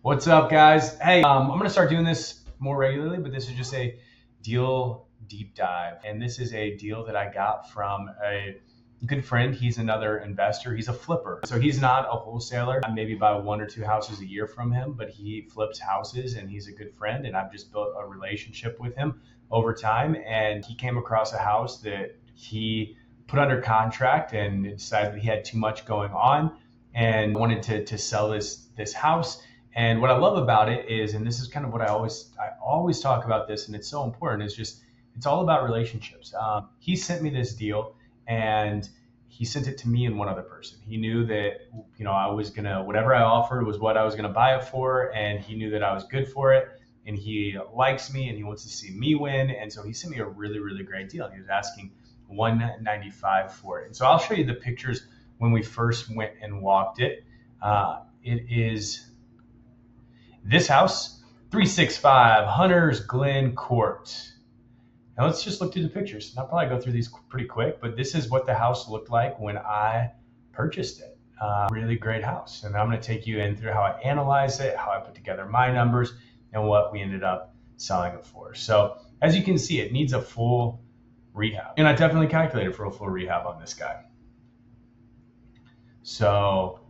What's up, guys? Hey, I'm going to start doing this more regularly, but this is just a deal deep dive. And this is a deal that I got from a good friend. He's another investor. He's a flipper. So he's not a wholesaler. I maybe buy one or two houses a year from him, but he flips houses and he's a good friend. And I've just built a relationship with him over time. And he came across a house that he put under contract and decided that he had too much going on and wanted to sell this house. And what I love about it is, and this is kind of what I always talk about this, and it's so important. Is just it's all about relationships. He sent me this deal, and he sent it to me and one other person. He knew that I was gonna whatever I offered was what I was gonna buy it for, and he knew that I was good for it. And he likes me, and he wants to see me win. And so he sent me a really really great deal. He was asking 195 for it. And so I'll show you the pictures when we first went and walked it. It is this house, 365 Hunters Glen Court. Now let's just look through the pictures. And I'll probably go through these pretty quick, but this is what the house looked like when I purchased it. Really great house. And I'm going to take you in through how I analyzed it, how I put together my numbers, and what we ended up selling it for. So as you can see, it needs a full rehab. And I definitely calculated for a full rehab on this guy. So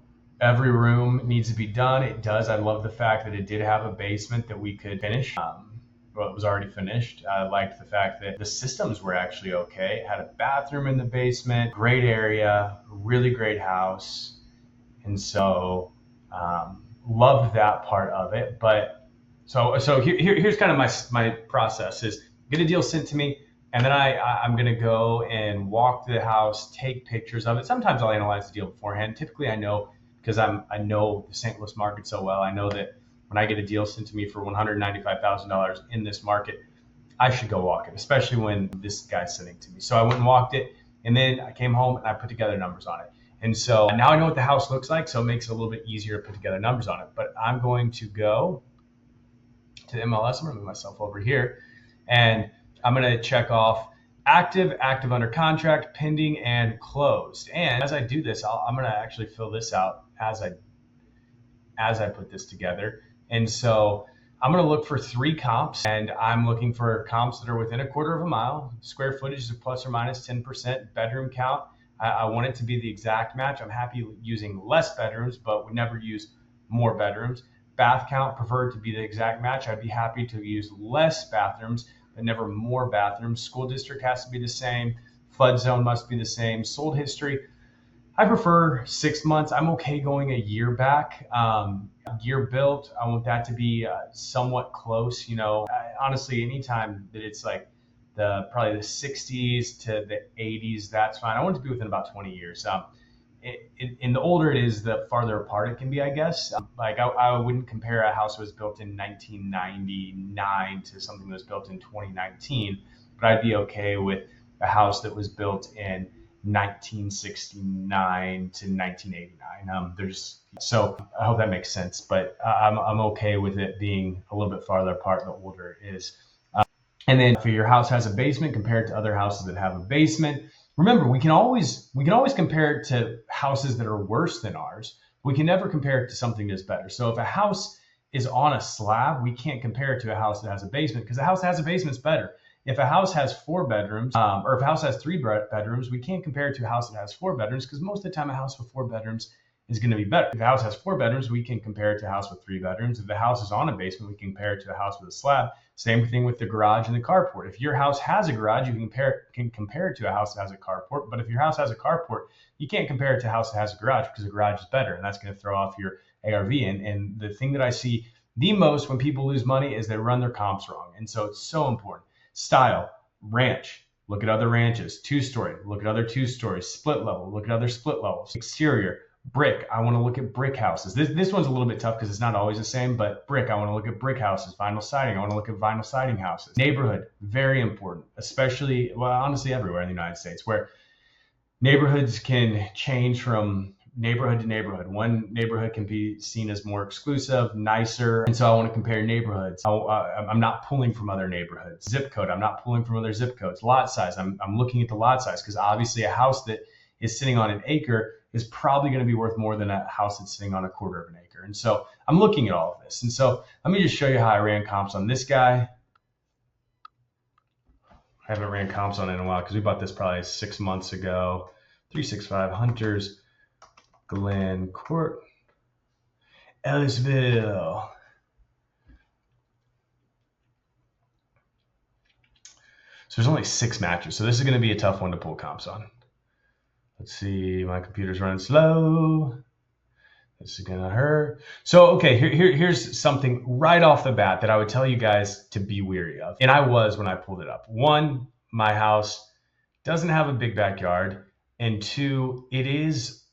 every room needs to be done. It does. I love the fact that it did have a basement that we could finish. Well, it was already finished. I liked the fact that the systems were actually okay. It had a bathroom in the basement, great area, really great house. And so loved that part of it. But so here's kind of my process is get a deal sent to me. And then I'm going to go and walk through the house, take pictures of it. Sometimes I'll analyze the deal beforehand. Typically I know, because I know the St. Louis market so well. I know that when I get a deal sent to me for $195,000 in this market, I should go walk it, especially when this guy's sending to me. So I went and walked it, and then I came home and I put together numbers on it. And so now I know what the house looks like, so it makes it a little bit easier to put together numbers on it. But I'm going to go to the MLS. I'm going to move myself over here, and I'm going to check off active under contract, pending, and closed. And as I do this, I'm going to actually fill this out as I put this together. And so I'm going to look for 3 comps, and I'm looking for comps that are within a quarter of a mile. Square footage is plus or minus 10%. Bedroom count, I want it to be the exact match. I'm happy using less bedrooms, but would never use more bedrooms. Bath count, preferred to be the exact match. I'd be happy to use less bathrooms, but never more bathrooms. School district has to be the same. Flood zone must be the same. Sold history, I prefer 6 months. I'm okay going a year back. Year built, I want that to be somewhat close. Honestly, anytime that it's like probably the 60s to the 80s, that's fine. I want it to be within about 20 years. And the older it is, the farther apart it can be, I guess. I wouldn't compare a house that was built in 1999 to something that was built in 2019, but I'd be okay with a house that was built in 1969 to 1989. So I hope that makes sense, but I'm okay with it being a little bit farther apart the older it is. And then if your house has a basement compared to other houses that have a basement, remember we can always compare it to houses that are worse than ours. We can never compare it to something that's better. So if a house is on a slab, we can't compare it to a house that has a basement, because a house that has a basement is better. If a house has 4 bedrooms, or if a house has 3 bedrooms, we can't compare it to a house that has 4 bedrooms, because most of the time a house with 4 bedrooms is going to be better. If a house has 4 bedrooms, we can compare it to a house with 3 bedrooms. If the house is on a basement, we can compare it to a house with a slab. Same thing with the garage and the carport. If your house has a garage, you can compare it to a house that has a carport. But if your house has a carport, you can't compare it to a house that has a garage, because a garage is better, and that's going to throw off your ARV. And the thing that I see the most when people lose money is they run their comps wrong. And so it's so important. Style, ranch, look at other ranches. 2-story, look at other 2-stories. Split level, look at other split levels. Exterior, brick, I want to look at brick houses. This one's a little bit tough because it's not always the same, but brick, I want to look at brick houses. Vinyl siding, I want to look at vinyl siding houses. Neighborhood, very important, especially, well, honestly, everywhere in the United States, where neighborhoods can change from neighborhood to neighborhood. One neighborhood can be seen as more exclusive, nicer, and so I want to compare neighborhoods. I'm not pulling from other neighborhoods. Zip code, I'm not pulling from other zip codes. Lot size, I'm looking at the lot size, because obviously a house that is sitting on an acre is probably going to be worth more than a house that's sitting on a quarter of an acre. And so I'm looking at all of this. And so let me just show you how I ran comps on this guy. I haven't ran comps on it in a while because we bought this probably 6 months ago. 365 Hunters, Glen Court, Ellisville. So there's only 6 matches. So this is going to be a tough one to pull comps on. Let's see, my computer's running slow. This is gonna hurt. So, okay, here's something right off the bat that I would tell you guys to be weary of. And I was when I pulled it up. 1, my house doesn't have a big backyard. And 2, it is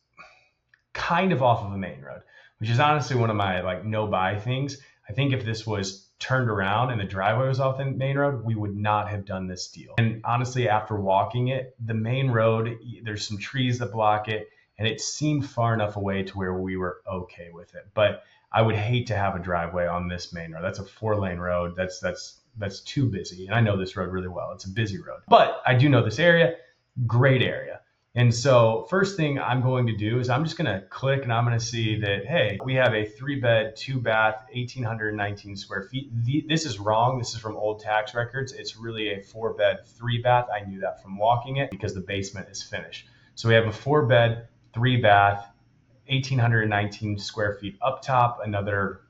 kind of off of a main road, which is honestly one of my like no buy things. I think if this was turned around and the driveway was off the main road, we would not have done this deal. And honestly, after walking it, the main road, there's some trees that block it, and it seemed far enough away to where we were okay with it. But I would hate to have a driveway on this main road. That's a 4-lane road. That's too busy. And I know this road really well. It's a busy road. But I do know this area, great area. And so first thing I'm going to do is I'm just going to click and I'm going to see that, hey, we have a 3-bed, 2-bath, 1,819 square feet. This is wrong. This is from old tax records. It's really a 4-bed, 3-bath. I knew that from walking it because the basement is finished. So we have a 4-bed, 3-bath, 1,819 square feet up top, another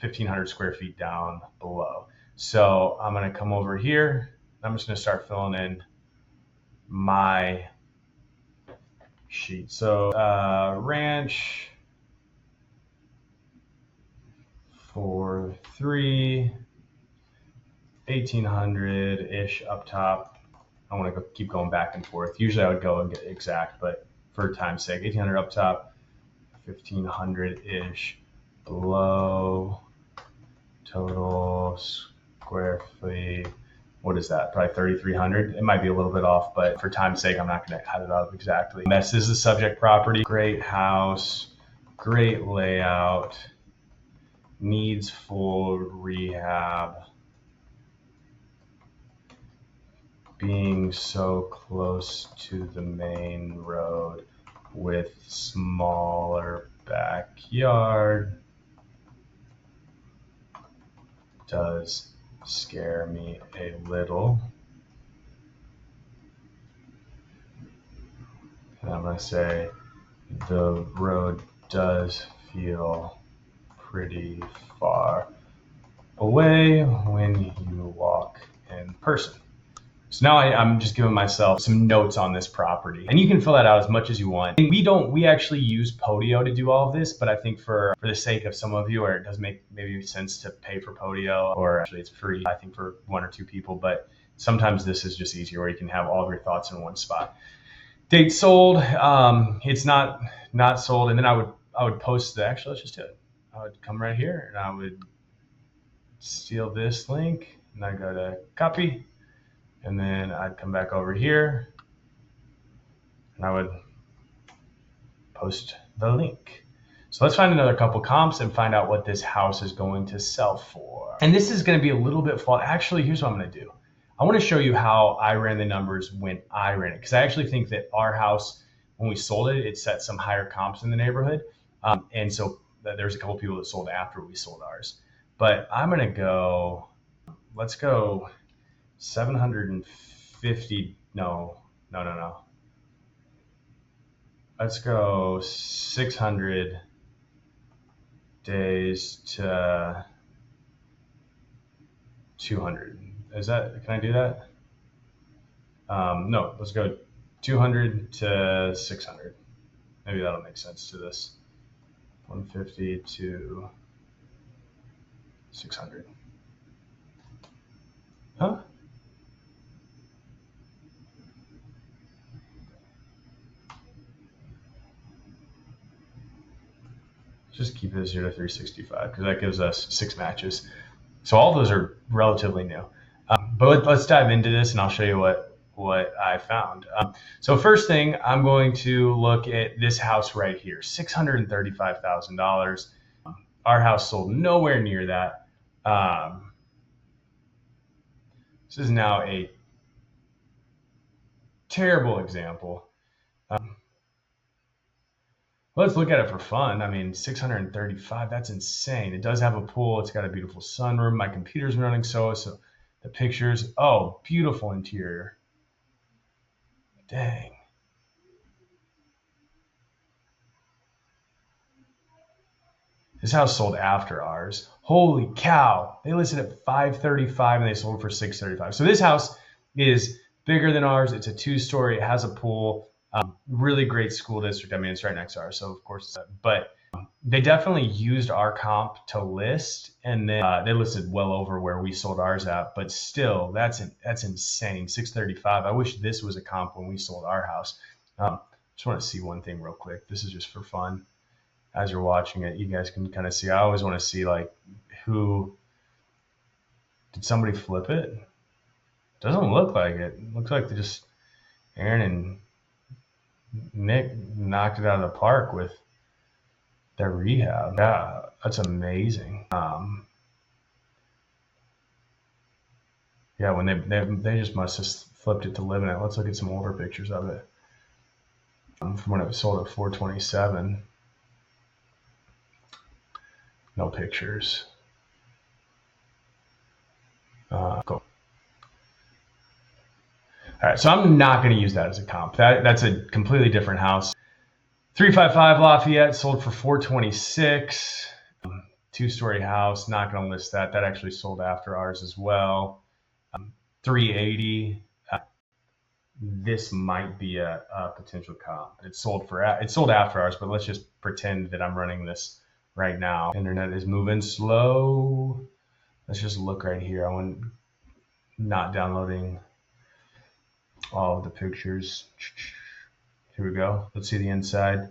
1,500 square feet down below. So I'm going to come over here. I'm just going to start filling in my sheet. So ranch 4-3, 1,800-ish up top. I want to keep going back and forth. Usually I would go and get exact, but for time's sake, 1,800 up top, 1,500-ish below. Total square feet. What is that? Probably 3,300. It might be a little bit off, but for time's sake, I'm not going to add it up exactly. This is the subject property. Great house, great layout, needs full rehab. Being so close to the main road with smaller backyard does scare me a little. And I'm going to say the road does feel pretty far away when you walk in person. So now I'm just giving myself some notes on this property, and you can fill that out as much as you want. And we actually use Podio to do all of this, but I think for the sake of some of you, or it does make maybe sense to pay for Podio, or actually it's free, I think, for 1 or 2 people, but sometimes this is just easier where you can have all of your thoughts in one spot. Date sold, it's not sold, and then I would post actually let's just do it. I would come right here and I would steal this link and I go to copy. And then I'd come back over here and I would post the link. So let's find another couple comps and find out what this house is going to sell for. And this is going to be a little bit flawed. Actually, here's what I'm going to do. I want to show you how I ran the numbers when I ran it, because I actually think that our house, when we sold it, it set some higher comps in the neighborhood. And so there's a couple people that sold after we sold ours. But I'm going to go, let's go 750, no. Let's go 600 days to 200. Can I do that? No, let's go 200 to 600. Maybe that'll make sense to this. 150 to 600. Huh? Just keep it 0 to 365 because that gives us 6 matches. So all those are relatively new. But let's dive into this and I'll show you what I found. So first thing, I'm going to look at this house right here, $635,000. Our house sold nowhere near that. This is now a terrible example. let's look at it for fun. I mean, 635, that's insane. It does have a pool. It's got a beautiful sunroom. My computer's running so the pictures, oh, beautiful interior. Dang. This house sold after ours. Holy cow. They listed at 535 and they sold for 635. So this house is bigger than ours. It's a 2-story. It has a pool. Really great school district. I mean, it's right next to ours. So of course, but they definitely used our comp to list, and then they listed well over where we sold ours at. But still, that's insane. 635. I wish this was a comp when we sold our house. Just want to see one thing real quick. This is just for fun. As you're watching it, you guys can kind of see. I always want to see, like, who did somebody flip it? Doesn't look like it. Looks like they just Aaron and Nick knocked it out of the park with their rehab. Yeah, that's amazing. Yeah, when they just must have flipped it to live in it. Let's look at some older pictures of it from when it was sold at 427. No pictures. Cool. All right, so I'm not going to use that as a comp. That's a completely different house. 355 Lafayette sold for 426. 2-story house. Not going to list that. That actually sold after ours as well. 380. This might be a potential comp. It sold after ours, but let's just pretend that I'm running this right now. Internet is moving slow. Let's just look right here. I want not downloading all of the pictures. Here we go. Let's see the inside.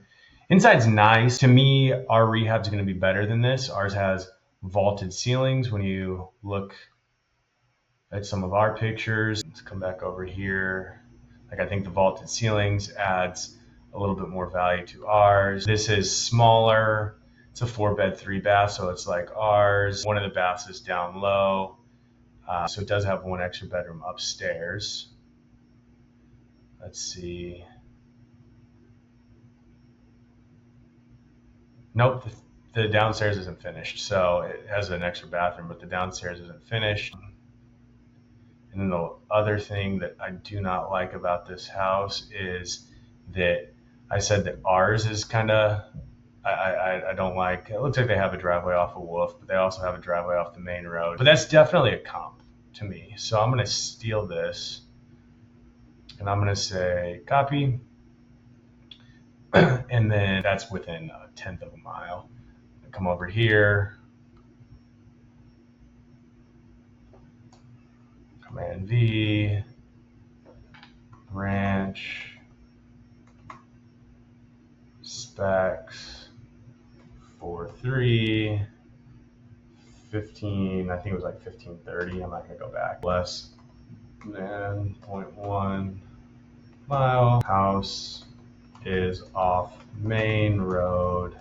Inside's nice. To me, our rehab's going to be better than this. Ours has vaulted ceilings. When you look at some of our pictures, let's come back over here. Like, I think the vaulted ceilings adds a little bit more value to ours. This is smaller. It's a 4-bed, 3-bath, so it's like ours. One of the baths is down low, so it does have one extra bedroom upstairs. Let's see. Nope, the downstairs isn't finished, so it has an extra bathroom, but the downstairs isn't finished. And then the other thing that I do not like about this house is that I said that ours is kind of, I don't like, it looks like they have a driveway off of Wolf, but they also have a driveway off the main road. But that's definitely a comp to me. So I'm going to steal this and I'm going to say copy. And then that's within a 1/10 of a mile. Come over here. Command V, branch, specs, 4.3, 15, I think it was like 1530. I'm not going to go back. Less than 0.1 mile. House is off main road.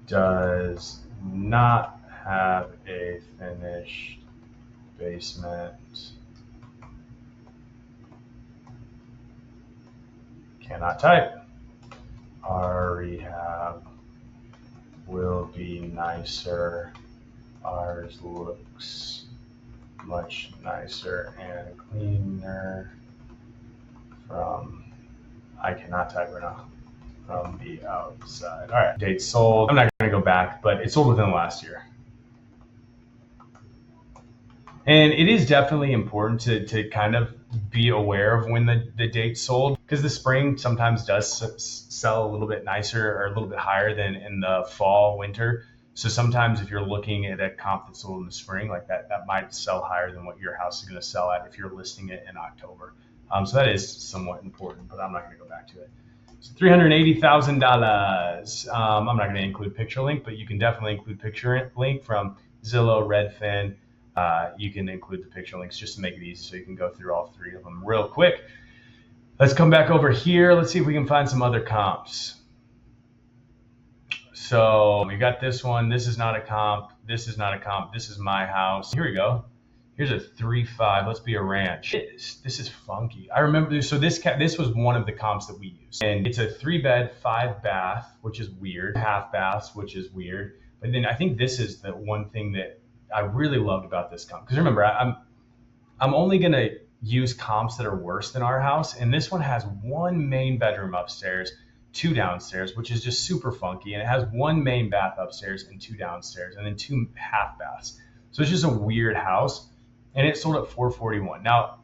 Does not have a finished basement. Cannot type. Our rehab will be nicer. Ours looks much nicer and cleaner from, I cannot type right now, from the outside. All right, date sold. I'm not going to go back, but it sold within the last year. And it is definitely important to kind of be aware of when the date sold, because the spring sometimes does sell a little bit nicer or a little bit higher than in the fall, winter. So sometimes if you're looking at a comp that sold in the spring, like that might sell higher than what your house is going to sell at if you're listing it in October. So that is somewhat important, but I'm not going to go back to it. So $380,000. I'm not going to include picture link, but you can definitely include picture link from Zillow, Redfin. You can include the picture links just to make it easy so you can go through all three of them real quick. Let's come back over here. Let's see if we can find some other comps. So we got this one. This is not a comp. This is not a comp. This is my house. Here we go. Here's a 3.5. Let's be a ranch. This is funky. I remember, so this was one of the comps that we used. And it's a 3-bed, 5-bath, which is weird. Half baths, which is weird. But then I think this is the one thing that I really loved about this comp. Because remember, I'm only going to use comps that are worse than our house. And this one has 1 main bedroom upstairs, 2 downstairs, which is just super funky. And it has 1 main bath upstairs and 2 downstairs, and then 2 half baths. So it's just a weird house. And it sold at $441. Now,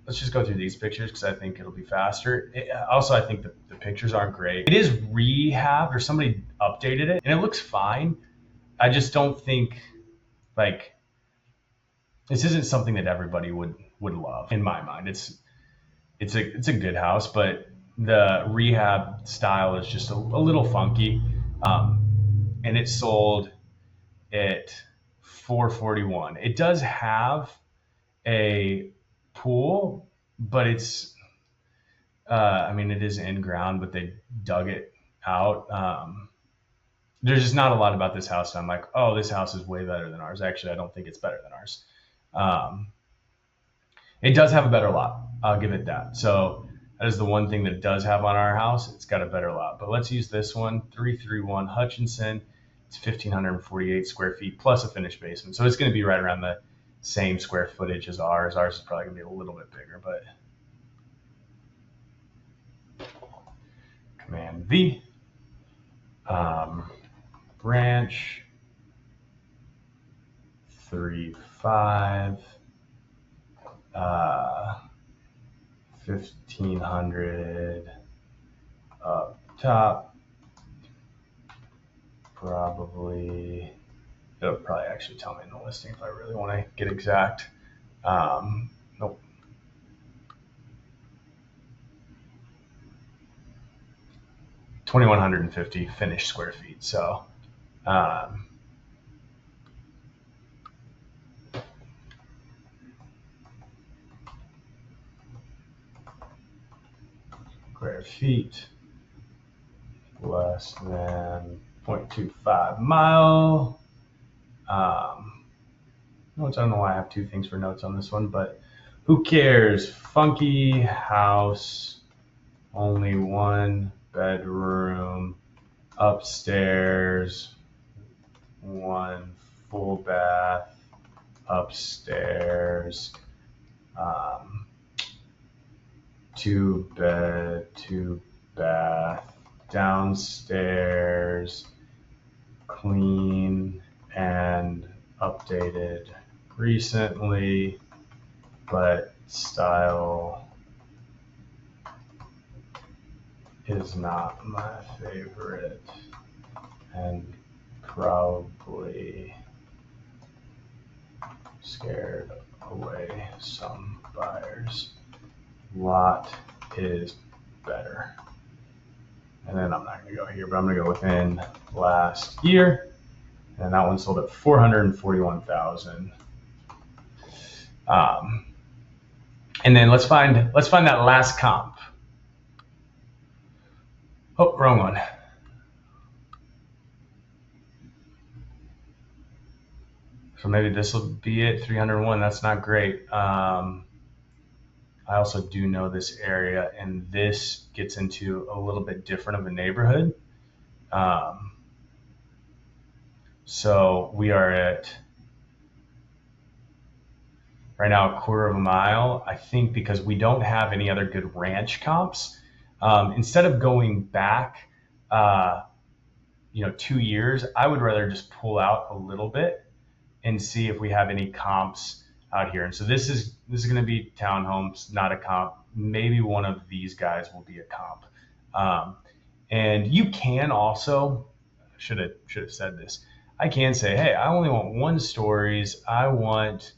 let's just go through these pictures because I think it'll be faster. Also, I think the pictures aren't great. It is rehabbed, or somebody updated it, and it looks fine. I just don't think, like, this isn't something that everybody would love in my mind. It's a good house, but the rehab style is just a little funky. And it sold at $441. It does have a pool, but it's I mean, it is in ground, but they dug it out. There's just not a lot about this house. I'm like, oh, this house is way better than ours. Actually, I don't think it's better than ours. It does have a better lot. I'll give it that. So that is the one thing that it does have on our house. It's got a better lot. But let's use this one, 331 Hutchinson. It's 1,548 square feet plus a finished basement. So it's going to be right around the same square footage as ours. Ours is probably going to be a little bit bigger, but Command V. Branch 3.5, 1,500 up top. Probably, it'll probably actually tell me in the listing if I really want to get exact. Nope. $2,150 finished square feet. So, square feet less than 0.25 mile. Notes, I don't know why I have 2 things for notes on this one, but who cares? Funky house, only 1 bedroom, upstairs, 1 full bath, upstairs, 2 bed, 2 bath, downstairs, clean and updated recently, but style is not my favorite and probably scared away some buyers. Lot is better. And then I'm not going to go here, but I'm going to go within last year. And that one sold at $441,000. And then let's find that last comp. Oh, wrong one. So maybe this will be it. 301. That's not great. I also do know this area, and this gets into a little bit different of a neighborhood. So we are at right now a quarter of a mile. I think because we don't have any other good ranch comps, instead of going back, 2 years, I would rather just pull out a little bit and see if we have any comps out here. And so this is going to be townhomes, not a comp. Maybe one of these guys will be a comp. And you can also, should have said this. I can say, hey, I only want 1 stories. I want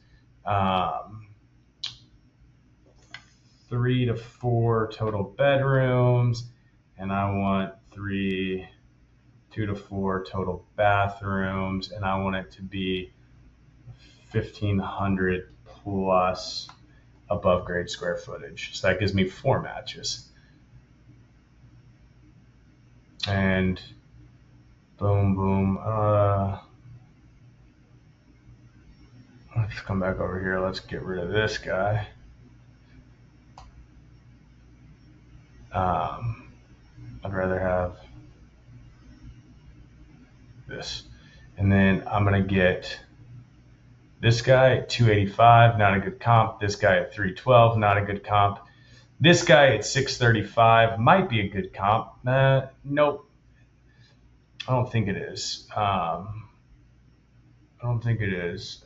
3 to 4 total bedrooms, and I want 2 to 4 total bathrooms, and I want it to be 1,500 plus above grade square footage. So that gives me 4 matches. And boom, boom. Let's come back over here. Let's get rid of this guy. I'd rather have this. And then I'm going to get this guy at 285, not a good comp. This guy at 312, not a good comp. This guy at 635 might be a good comp. Nope. I don't think it is. I don't think it is.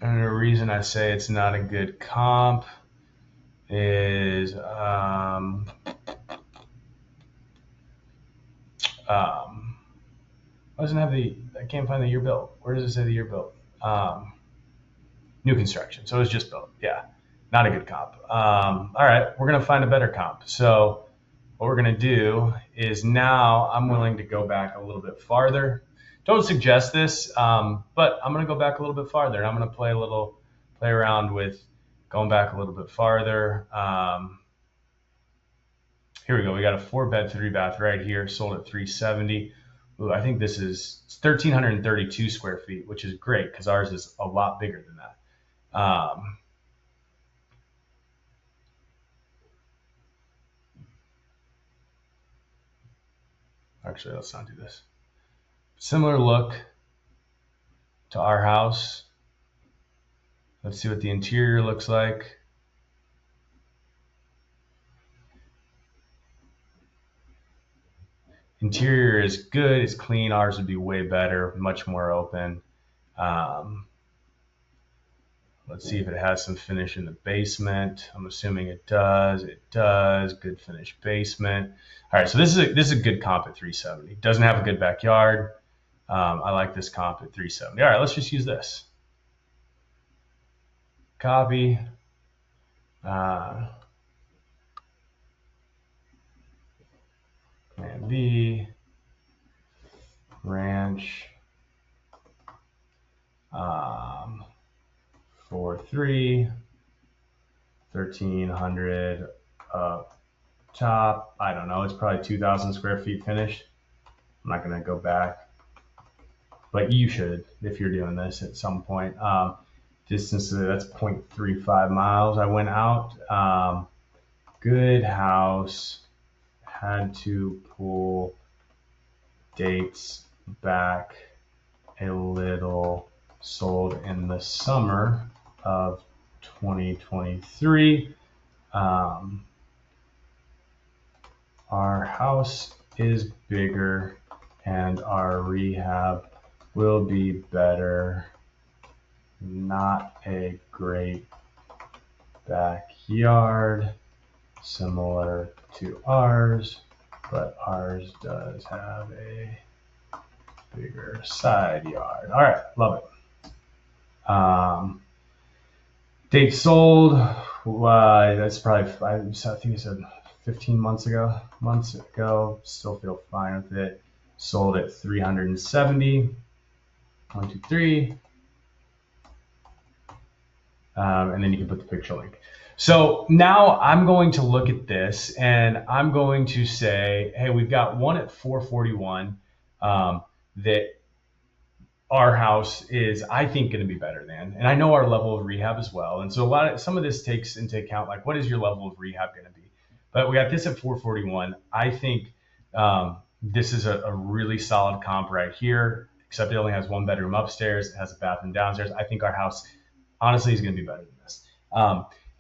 And the reason I say it's not a good comp is doesn't have I can't find the year built. Where does it say the year built? New construction. So it's just built. Yeah, not a good comp. All right, we're gonna find a better comp. So what we're gonna do is now I'm willing to go back a little bit farther. Don't suggest this, but I'm gonna go back a little bit farther, and I'm gonna play around with going back a little bit farther. Here we go. We got a 4-bed, 3-bath right here, sold at 370. Ooh, I think this is 1,332 square feet, which is great because ours is a lot bigger than that. Actually, let's not do this. Similar look to our house. Let's see what the interior looks like. Interior is good, it's clean. Ours would be way better, much more open. Let's see if it has some finish in the basement. I'm assuming it does. It does. Good finished basement. All right, so this is a good comp at 370. Doesn't have a good backyard. I like this comp at 370. All right, let's just use this. Copy. Plan B. Ranch. 4.3, 1,300 up top. I don't know. It's probably 2,000 square feet finished. I'm not going to go back, but you should if you're doing this at some point. Distance, that's 0.35 miles. I went out. Good house. Had to pull dates back a little. Sold in the summer of 2023. Our house is bigger and our rehab will be better. Not a great backyard, similar to ours, but ours does have a bigger side yard. All right, love it. Date sold. That's probably, I think it said 15 months ago. Still feel fine with it. Sold at 370. 1, 2, 3. And then you can put the picture link. So now I'm going to look at this and I'm going to say, hey, we've got one at 441 that our house is, I think, going to be better than, and I know our level of rehab as well. And so some of this takes into account, like, what is your level of rehab going to be? But we got this at 441. I think this is a really solid comp right here, except it only has 1 bedroom upstairs. It has a bathroom downstairs. I think our house, honestly, is going to be better than this.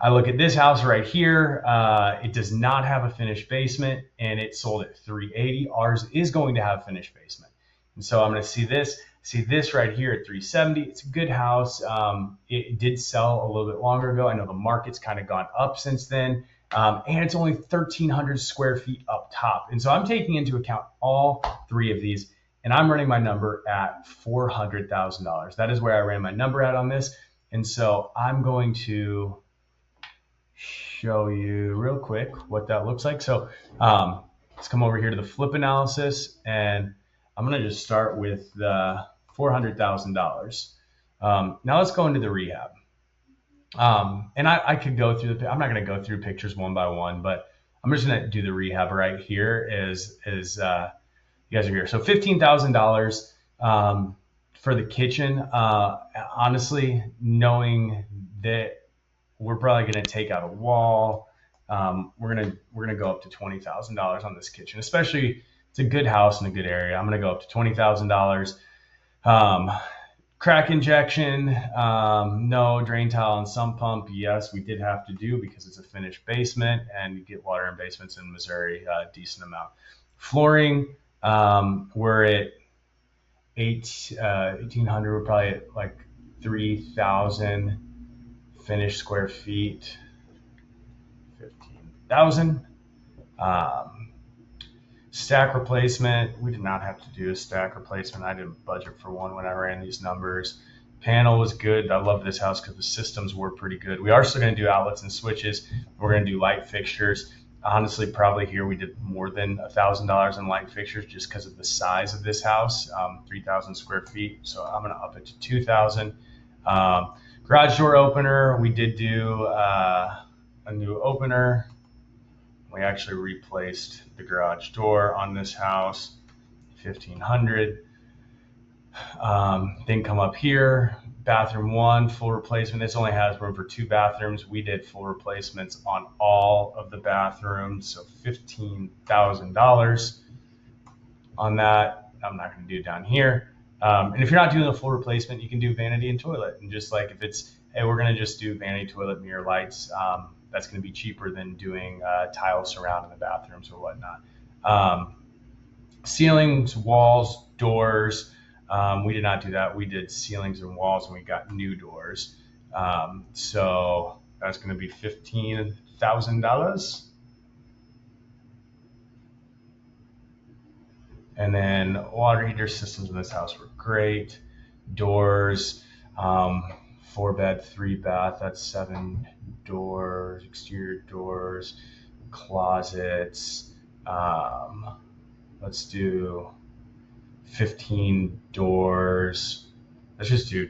I look at this house right here. It does not have a finished basement, and it sold at 380. Ours is going to have a finished basement. And so I'm going to see this right here at 370. It's a good house. It did sell a little bit longer ago. I know the market's kind of gone up since then. And it's only 1,300 square feet up top. And so I'm taking into account all 3 of these, and I'm running my number at $400,000. That is where I ran my number at on this. And so I'm going to show you real quick what that looks like. So let's come over here to the flip analysis, and I'm going to just start with the $400,000. Now let's go into the rehab. And I could go through I'm not going to go through pictures one by one, but I'm just going to do the rehab right here as you guys are here. So $15,000, For the kitchen, honestly, knowing that we're probably going to take out a wall, we're gonna go up to $20,000 on this kitchen. Especially, it's a good house in a good area. I'm gonna go up to $20,000. Um, Crack injection, no. Drain tile and sump pump, yes, we did have to do because it's a finished basement, and you get water in basements in Missouri a decent amount. Flooring, we're at 1,800. We're probably at like 3,000 finished square feet, 15,000. Um, Stack replacement, we did not have to do a stack replacement. I didn't budget for one when I ran these numbers. Panel was good. I love this house because the systems were pretty good. We are still going to do outlets and switches. We're going to do light fixtures. Honestly, probably here we did more than $1,000 in light fixtures just because of the size of this house, 3,000 square feet. So I'm going to up it to 2,000. Garage door opener, we did do a new opener. We actually replaced the garage door on this house, 1,500. Then come up here, bathroom one, full replacement. This only has room for 2 bathrooms. We did full replacements on all of the bathrooms, so $15,000 on that. I'm not going to do it down here. And if you're not doing a full replacement, you can do vanity and toilet. And just like if it's, hey, we're going to just do vanity, toilet, mirror, lights, that's going to be cheaper than doing tile surround in the bathrooms or whatnot. Ceilings, walls, doors. We did not do that. We did ceilings and walls, and we got new doors. So that's going to be $15,000. And then water heater systems in this house were great. Doors, 4-bed, 3-bath. That's 7 doors, exterior doors, closets. Let's do 15 doors. Let's just do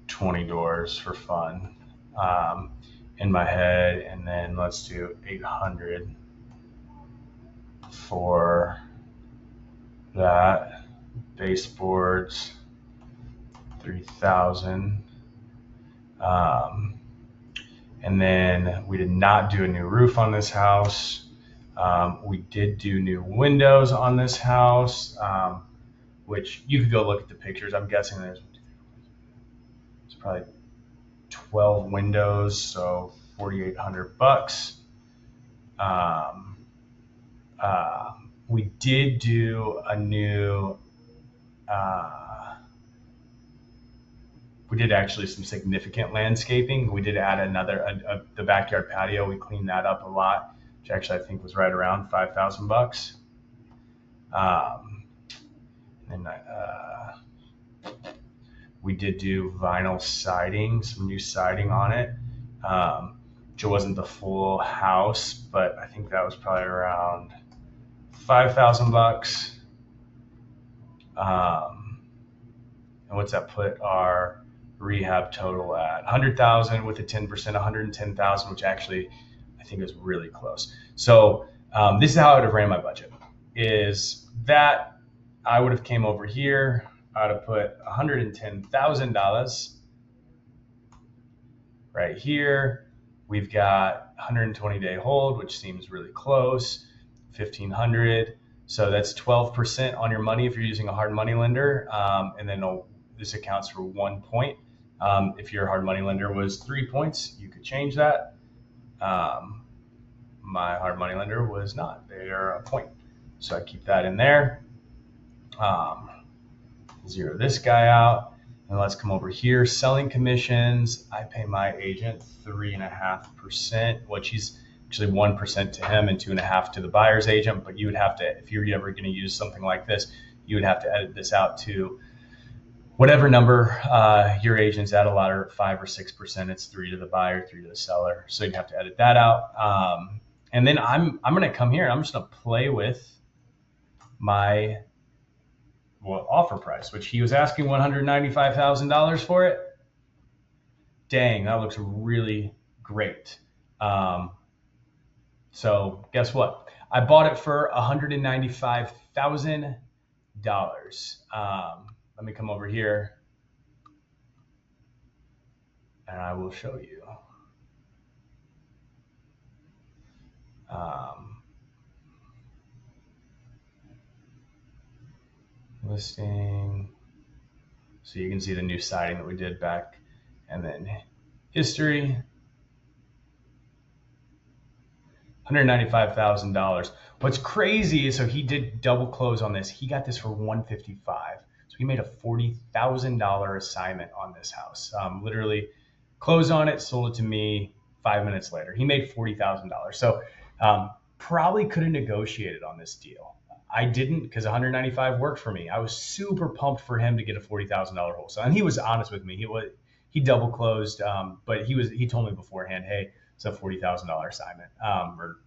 20 doors for fun in my head. And then let's do 800 for that. Baseboards, 3,000. And then we did not do a new roof on this house. We did do new windows on this house, which you could go look at the pictures. I'm guessing there's probably 12 windows, so $4,800. We did do a new, we did actually some significant landscaping. We did add the backyard patio. We cleaned that up a lot, which actually I think was right around $5,000. And we did do vinyl siding, some new siding on it. Which wasn't the full house, but I think that was probably around $5,000. And what's that put our rehab total at? 100,000 with a 10%, 110,000, which actually I think is really close. So this is how I would have ran my budget. Is that I would have came over here. I would have put $110,000 right here. We've got 120-day hold, which seems really close. 1,500. So that's 12% on your money if you're using a hard money lender. And then this accounts for 1 point. If your hard money lender was 3 points, you could change that. My hard money lender was not. They are a point. So I keep that in there. Zero this guy out. And let's come over here. Selling commissions. I pay my agent 3.5%, which he's actually 1% to him and 2.5% to the buyer's agent. But you would have to, if you're ever going to use something like this, you would have to edit this out to whatever number your agent's at. A lot are 5 or 6%. It's 3 to the buyer, 3 to the seller. So you'd have to edit that out. And then I'm going to come here and I'm just going to play with my offer price, which he was asking $195,000 for it. Dang, that looks really great. So guess what? I bought it for $195,000. Let me come over here. and I will show you. Listing. So you can see the new siding that we did back, and then history. $195,000. What's crazy is, so he did double close on this. He got this for $155,000. So he made a $40,000 assignment on this house. Literally closed on it, sold it to me 5 minutes later. He made $40,000. So probably could have negotiated on this deal. I didn't, because 195 worked for me. I was super pumped for him to get a $40,000 wholesale, and he was honest with me. He double closed, but he told me beforehand, hey, it's a $40,000 assignment or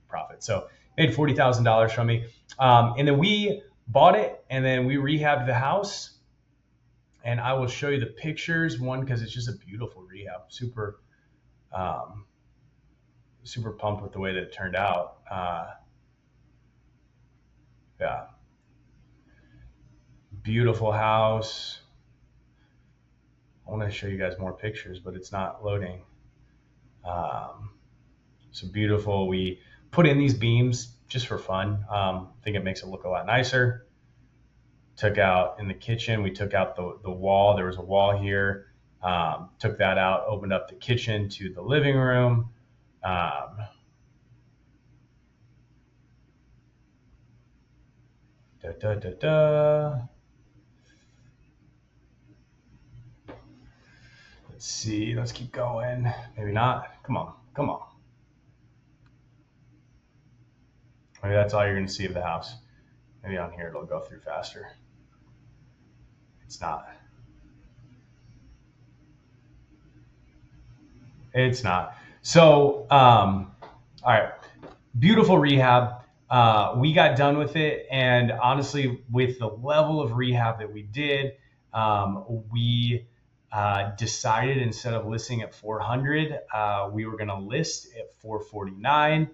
profit. So made $40,000 from me, and then we bought it, and then we rehabbed the house. And I will show you the pictures. One, because it's just a beautiful rehab. Super, super pumped with the way that it turned out. Yeah, beautiful house. I want to show you guys more pictures, but it's not loading. So beautiful. We put in these beams just for fun. I think it makes it look a lot nicer. Took out in the kitchen, we took out the wall. There was a wall here. Took that out, opened up the kitchen to the living room. Let's see, let's keep going. Maybe not. Come on. Maybe that's all you're going to see of the house. Maybe on here it'll go through faster. It's not. So, all right, beautiful rehab. We got done with it, and honestly, with the level of rehab that we did, we decided, instead of listing at 400, we were going to list at 449.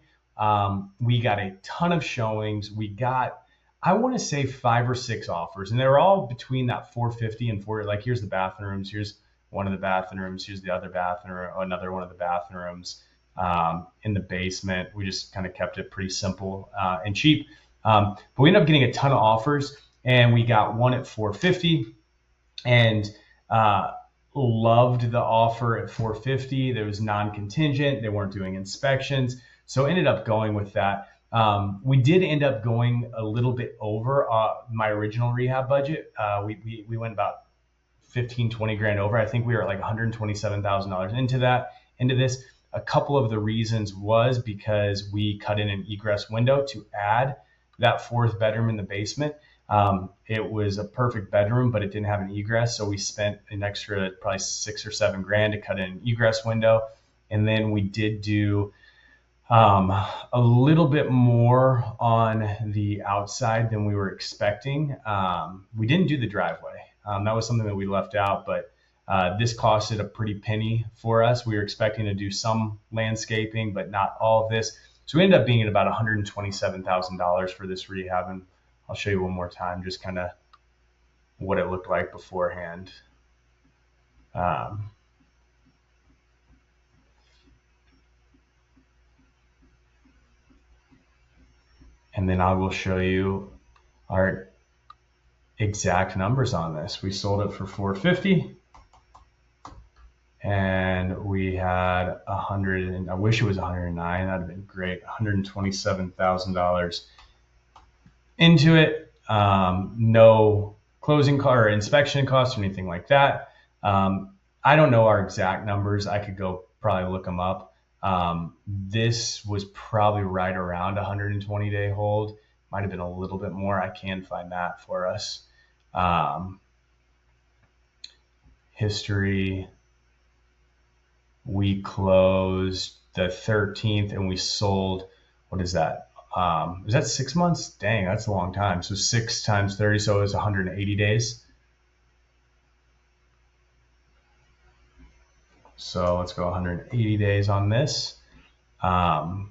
We got a ton of showings. We got, I want to say, 5 or 6 offers, and they were all between that 450 and 4. Like, here's the bathrooms. Here's one of the bathrooms. Here's the other bathroom, another one of the bathrooms. In the basement, we just kind of kept it pretty simple and cheap. But we ended up getting a ton of offers, and we got one at 450, and loved the offer at 450. There was non-contingent. They weren't doing inspections, so ended up going with that. We did end up going a little bit over my original rehab budget. We went about 15, 20 grand over. I think we were at like $127,000 into this. A couple of the reasons was because we cut in an egress window to add that 4th bedroom in the basement. It was a perfect bedroom, but it didn't have an egress. So we spent an extra probably 6 or 7 grand to cut in an egress window. And then we did do a little bit more on the outside than we were expecting. We didn't do the driveway. That was something that we left out, but this costed a pretty penny for us. We were expecting to do some landscaping, but not all of this. So we ended up being at about $127,000 for this rehab. And I'll show you one more time, just kind of what it looked like beforehand. And then I will show you our exact numbers on this. We sold it for $450, and we had 100, and I wish it was 109. That'd have been great. $127,000 into it. No closing cost or inspection costs or anything like that. I don't know our exact numbers. I could go probably look them up. This was probably right around 120-day hold. Might have been a little bit more. I can find that for us. History. We closed the 13th, and we sold, what is that? Is that 6 months? Dang, that's a long time. So 6 times 30, so it was 180 days. So let's go 180 days on this. Yep.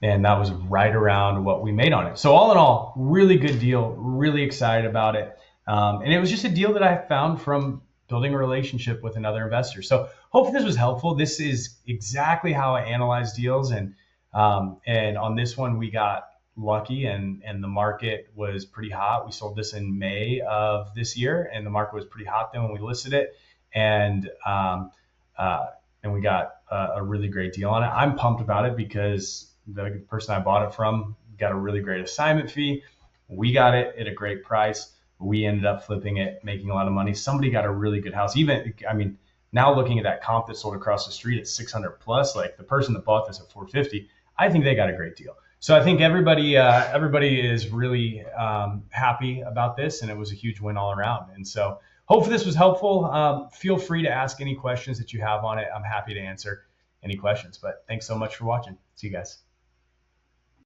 And that was right around what we made on it. So all in all, really good deal, really excited about it. And it was just a deal that I found from building a relationship with another investor. So hopefully this was helpful. This is exactly how I analyze deals. And on this one, we got lucky and the market was pretty hot. We sold this in May of this year, and the market was pretty hot then when we listed it. And we got a really great deal on it. I'm pumped about it because the person I bought it from got a really great assignment fee. We got it at a great price. We ended up flipping it, making a lot of money. Somebody got a really good house. Now looking at that comp that sold across the street at 600 plus, like the person that bought this at 450, I think they got a great deal. So I think everybody is really happy about this, and it was a huge win all around. And so hopefully this was helpful. Feel free to ask any questions that you have on it. I'm happy to answer any questions, but thanks so much for watching. See you guys.